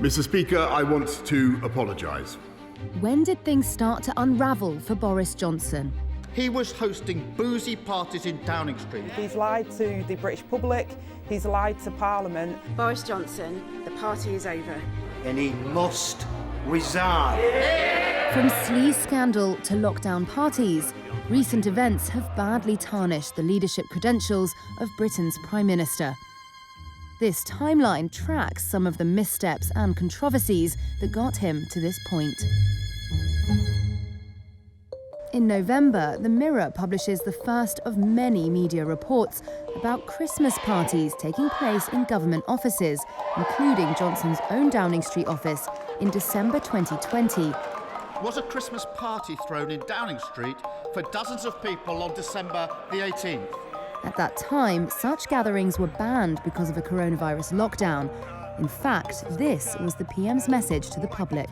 Mr. Speaker, I want to apologise. When did things start to unravel for Boris Johnson? He was hosting boozy parties in Downing Street. He's lied to the British public, he's lied to Parliament. Boris Johnson, the party is over. And he must resign. From sleaze scandal to lockdown parties, recent events have badly tarnished the leadership credentials of Britain's Prime Minister. This timeline tracks some of the missteps and controversies that got him to this point. In November, The Mirror publishes the first of many media reports about Christmas parties taking place in government offices, including Johnson's own Downing Street office, in December 2020. Was a Christmas party thrown in Downing Street for dozens of people on December the 18th? At that time, such gatherings were banned because of a coronavirus lockdown. In fact, this was the PM's message to the public.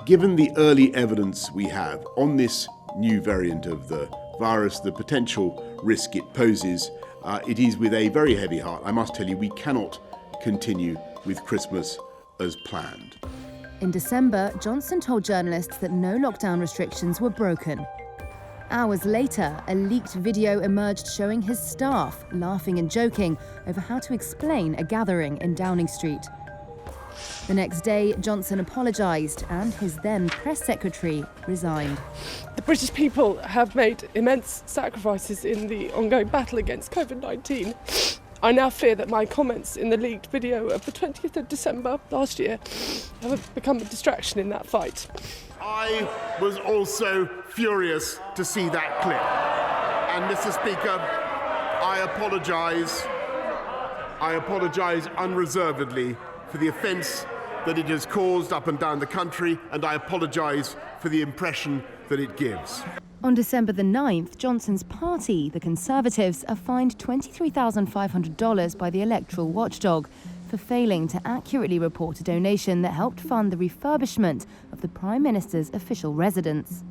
Given the early evidence we have on this new variant of the virus, the potential risk it poses, it is with a very heavy heart, I must tell you, we cannot continue with Christmas as planned. In December, Johnson told journalists that no lockdown restrictions were broken. Hours later, a leaked video emerged showing his staff laughing and joking over how to explain a gathering in Downing Street. The next day, Johnson apologised and his then press secretary resigned. The British people have made immense sacrifices in the ongoing battle against COVID-19. I now fear that my comments in the leaked video of the 20th of December last year have become a distraction in that fight. I was also furious to see that clip. And Mr. Speaker, I apologise unreservedly for the offence that it has caused up and down the country, and I apologise for the impression that it gives. On December the 9th, Johnson's party, the Conservatives, are fined $23,500 by the electoral watchdog for failing to accurately report a donation that helped fund the refurbishment of the Prime Minister's official residence.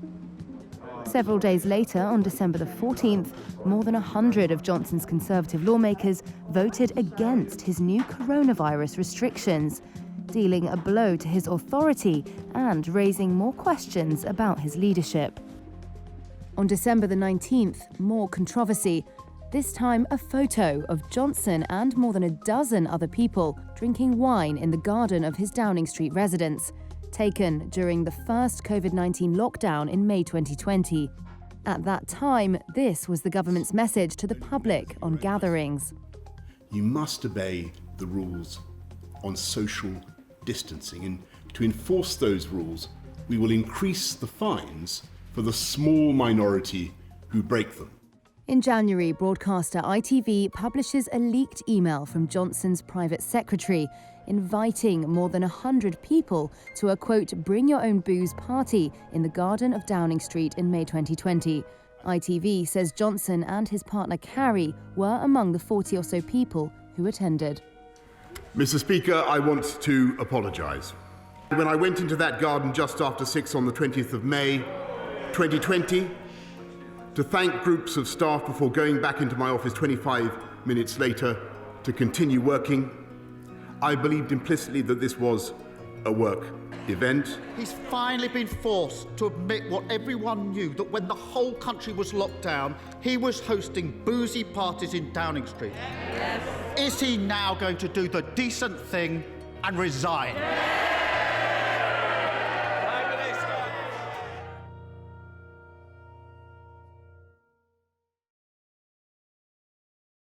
Several days later, on December the 14th, more than 100 of Johnson's Conservative lawmakers voted against his new coronavirus restrictions, dealing a blow to his authority and raising more questions about his leadership. On December the 19th, more controversy. This time, a photo of Johnson and more than a dozen other people drinking wine in the garden of his Downing Street residence, taken during the first COVID-19 lockdown in May 2020. At that time, this was the government's message to the public on gatherings. You must obey the rules on social distancing, and to enforce those rules, we will increase the fines for the small minority who break them. In January, broadcaster ITV publishes a leaked email from Johnson's private secretary inviting more than 100 people to a, quote, bring your own booze party in the garden of Downing Street in May 2020. ITV says Johnson and his partner Carrie were among the 40 or so people who attended. Mr. Speaker, I want to apologise. When I went into that garden just after 6 on the 20th of May 2020, to thank groups of staff before going back into my office 25 minutes later to continue working, I believed implicitly that this was a work event. He's finally been forced to admit what everyone knew, that when the whole country was locked down, he was hosting boozy parties in Downing Street. Yes. Is he now going to do the decent thing and resign? Yes.